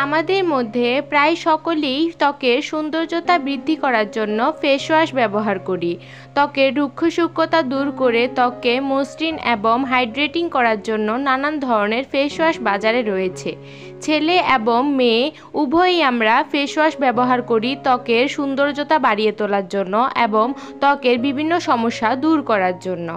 আমাদের মধ্যে প্রায় সকলেই ত্বকের সৌন্দর্যতা বৃদ্ধি করার জন্য ফেস ওয়াশ ব্যবহার করি। ত্বকের রুক্ষ শুষ্কতা দূর করে ত্বককে মসৃণ এবং হাইড্রেটিং করার জন্য নানান ধরনের ফেস ওয়াশ বাজারে রয়েছে। ছেলে এবং মেয়ে উভয়ই আমরা ফেস ওয়াশ ব্যবহার করি ত্বকের সৌন্দর্যতা বাড়িয়ে তোলার জন্য এবং ত্বকের বিভিন্ন সমস্যা দূর করার জন্য।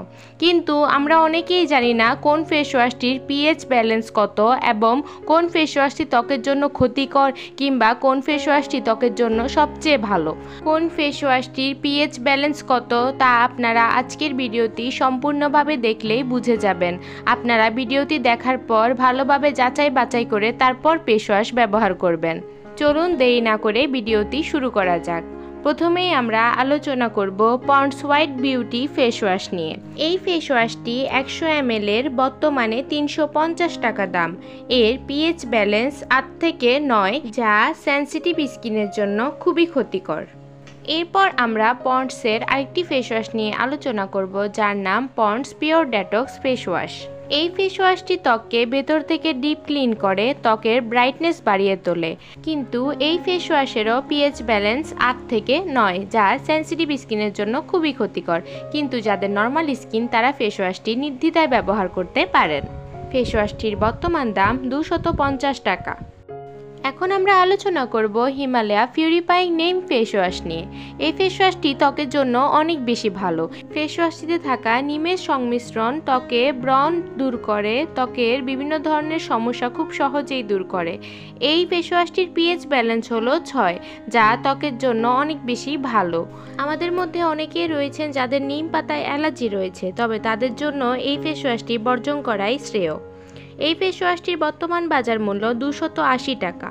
কিন্তু আমরা অনেকেই জানি না কোন ফেস ওয়াশটির পিএইচ ব্যালেন্স কত এবং কোন ফেস ওয়াশটি ত্বকের জন্য ক্ষতিকর কিংবা কোন ফেস ওয়াশটি ত্বকের জন্য সবচেয়ে ভালো। কোন ফেস ওয়াশটির পিএইচ ব্যালেন্স কত তা আপনারা আজকের ভিডিওটি সম্পূর্ণভাবে দেখলেই বুঝে যাবেন। আপনারা ভিডিওটি দেখার পর ভালোভাবে যাচাই বাছাই করে তারপর ফেস ওয়াশ ব্যবহার করবেন। চলুন দেরি না করে ভিডিওটি শুরু করা যাক। প্রথমেই আমরা আলোচনা করব Pond's white beauty face wash নিয়ে। এই ফেস ওয়াশটি 100 ml এর বর্তমানে 350 টাকা দাম। এর পিএইচ ব্যালেন্স 8 থেকে 9, যা সেনসিটিভ স্কিনের জন্য খুবই ক্ষতিকর। এরপর আমরা পন্ডসের আরেকটি ফেস ওয়াশ নিয়ে আলোচনা করব, যার নাম Pond's pure detox face wash. এই ফেস ওয়াশটি ত্বককে ভেতর থেকে ডিপ ক্লিন করে ত্বকের ব্রাইটনেস বাড়িয়ে তোলে। কিন্তু এই ফেস ওয়াশেরও পিএইচ ব্যালেন্স 8 থেকে 9, যা সেনসিটিভ স্কিনের জন্য খুবই ক্ষতিকর। কিন্তু যাদের নর্মাল স্কিন তারা ফেস ওয়াশটি নির্দ্বিধায় ব্যবহার করতে পারেন। ফেস ওয়াশটির বর্তমান দাম 250 টাকা। এখন আমরা আলোচনা করব হিমালয়া পিউরিফাইং নিম ফেস ওয়াশ নিয়ে। এই ফেস ওয়াশটি ত্বকের জন্য অনেক বেশি ভালো। ফেস ওয়াশটিতে থাকা নিমের সংমিশ্রণ ত্বকে ব্রণ দূর করে, ত্বকের বিভিন্ন ধরনের সমস্যা খুব সহজেই দূর করে। এই ফেস ওয়াশটির পিএইচ ব্যালেন্স হলো 6, যা ত্বকের জন্য অনেক বেশি ভালো। আমাদের মধ্যে অনেকেই রয়েছেন যাদের নিম পাতায় অ্যালার্জি রয়েছে, তবে তাদের জন্য এই ফেস ওয়াশটি বর্জন করাই শ্রেয়। এই ফেস ওয়াশটির বর্তমান বাজার মূল্য 280 টাকা।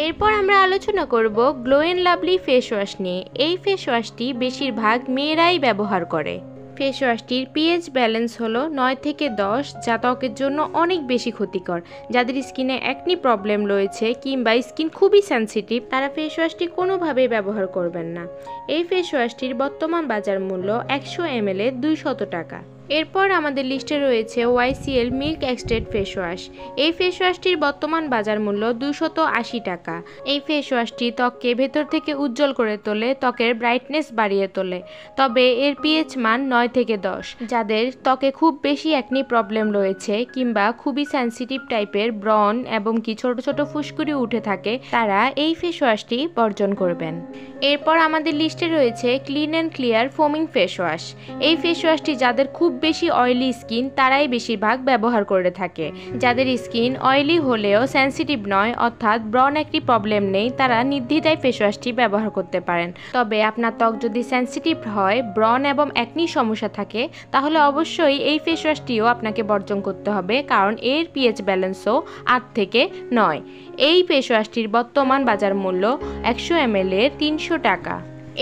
এরপর আমরা আলোচনা করব glow and lovely face wash নিয়ে। এই ফেস ওয়াশটি বেশিরভাগ মেয়েরাই ব্যবহার করে। ফেস ওয়াশটির পিএইচ ব্যালেন্স হলো 9 থেকে 10, যা ত্বকের জন্য অনেক বেশি ক্ষতিকর। যাদের স্কিনে অ্যাকনি প্রবলেম রয়েছে কিংবা স্কিন খুবই সেনসিটিভ, তারা ফেস ওয়াশটি কোনোভাবেই ব্যবহার করবেন না। এই ফেস ওয়াশটির বর্তমান বাজার মূল্য 100 ml এর 200 টাকা। এরপর আমাদের লিস্টে রয়েছে ওয়াইসিএল মিল্ক এক্সট্রেট ফেস ওয়াশ। এই ফেস ওয়াশটির বর্তমান বাজার মূল্য 280 টাকা। এই ফেস ওয়াশটি ত্বককে ভেতর থেকে উজ্জ্বল করে তোলে, ত্বকের ব্রাইটনেস বাড়িয়ে তোলে। তবে এর পিএইচ মান 9 থেকে 10। যাদের ত্বকে খুব বেশি অ্যাকনি প্রবলেম রয়েছে কিংবা খুবই সেনসিটিভ টাইপের ব্রণ এবং কি ছোট ছোট ফুসকুড়ি উঠে থাকে, তারা এই ফেস ওয়াশটি বর্জন করবেন। এরপর আমাদের লিস্টে রয়েছে clean and clear ফোমিং face wash. এই ফেস ওয়াশটি যাদের খুব বেশি অয়েলি স্কিন তারাই বেশিরভাগ ব্যবহার করে থাকে। যাদের স্কিন অয়েলি হলেও সেনসিটিভ নয়, অর্থাৎ ব্রণ একটি প্রবলেম নেই, তারা নির্দ্বিধায় ফেস ওয়াশটি ব্যবহার করতে পারেন। তবে আপনার ত্বক যদি সেনসিটিভ হয়, ব্রণ এবং অ্যাকনি সমস্যা থাকে, তাহলে অবশ্যই এই ফেস ওয়াশটিও আপনাকে বর্জন করতে হবে, কারণ এর পিএইচ ব্যালেন্সও 8 থেকে 9। এই ফেস ওয়াশটির বর্তমান বাজার মূল্য 100 ml এর 300 টাকা।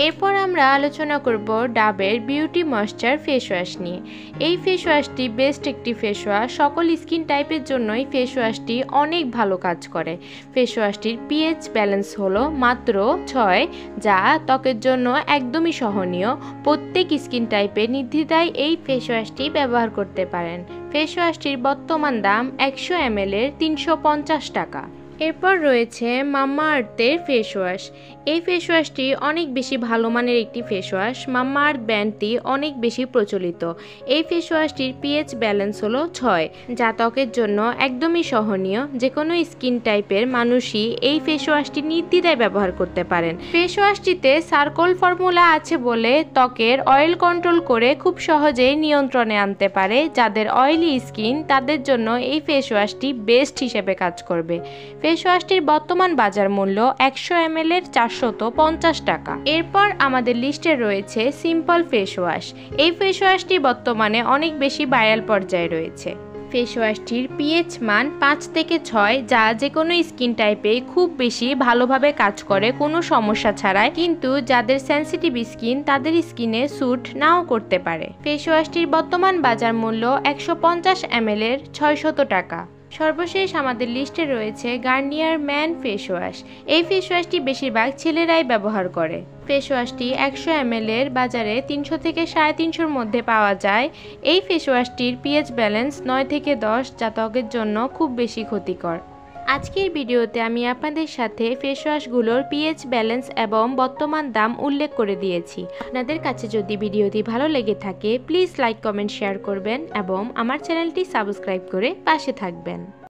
এরপর আমরা আলোচনা করব ডাবের বিউটি ময়েশ্চার ফেস ওয়াশ নিয়ে। এই ফেস ওয়াশটি বেস্ট একটি ফেস ওয়াশ। সকল স্কিন টাইপের জন্যই ফেস ওয়াশটি অনেক ভালো কাজ করে। ফেস ওয়াশটির পিএইচ ব্যালেন্স হলো মাত্র 6, যা ত্বকের জন্য একদমই সহনীয়। প্রত্যেক স্কিন টাইপে নির্দ্বিধায় এই ফেস ওয়াশটি ব্যবহার করতে পারেন। ফেস ওয়াশটির বর্তমান দাম 100 ml এর 350 টাকা। এরপর রয়েছে মাম্মা আর্থের ফেস ওয়াশ। এই ফেস ওয়াশটি অনেক বেশি ভালো মানের একটি ফেস ওয়াশ। মাম্মা আর্থ ব্র্যান্ডটি অনেক বেশি প্রচলিত। এই ফেস ওয়াশটির পিএইচ ব্যালেন্স হলো 6, যা ত্বকের জন্য একদমই সহনীয়। যে কোনো স্কিন টাইপের মানুষই এই ফেস ওয়াশটি নির্দ্বিধায় ব্যবহার করতে পারেন। ফেস ওয়াশটিতে সার্কল ফর্মুলা আছে বলে ত্বকের অয়েল কন্ট্রোল করে খুব সহজেই নিয়ন্ত্রণে আনতে পারে। যাদের অয়েলি স্কিন তাদের জন্য এই ফেস ওয়াশটি বেস্ট হিসেবে কাজ করবে। ফেস ওয়াশটির বর্তমান বাজার মূল্য 100 ml এর 450 টাকা। এরপর আমাদের লিস্টে রয়েছে সিম্পল ফেস ওয়াশ। এই ফেস ওয়াশটি বর্তমানে অনেক বেশি ভাইরাল পর্যায়ে রয়েছে। ফেস ওয়াশটির পিএইচ মান 5 থেকে 6, যা যে কোনো স্কিন টাইপে খুব বেশি ভালোভাবে কাজ করে কোনো সমস্যা ছাড়াই। কিন্তু যাদের সেনসিটিভ স্কিন তাদের স্কিনে স্যুট নাও করতে পারে। ফেস ওয়াশটির বর্তমান বাজার মূল্য 150 ml এর 600 টাকা। সর্বশেষ আমাদের লিস্টে রয়েছে গার্নিয়ার ম্যান ফেস ওয়াশ। এই ফেস ওয়াশটি বেশিরভাগ ছেলেরাই ব্যবহার করে। ফেস ওয়াশটি 100 ml এর বাজারে 300 থেকে 350 মধ্যে পাওয়া যায়। এই ফেস ওয়াশটির পিএইচ ব্যালেন্স 9 থেকে 10, যা ত্বকের জন্য খুব বেশি ক্ষতিকর। আজকের ভিডিওতে আমি আপনাদের সাথে ফেস ওয়াশগুলোর পিএইচ ব্যালেন্স এবং বর্তমান দাম উল্লেখ করে দিয়েছি। আপনাদের কাছে যদি ভিডিওটি ভালো লেগে থাকে প্লিজ লাইক, কমেন্ট, শেয়ার করবেন এবং আমার চ্যানেলটি সাবস্ক্রাইব করে পাশে থাকবেন।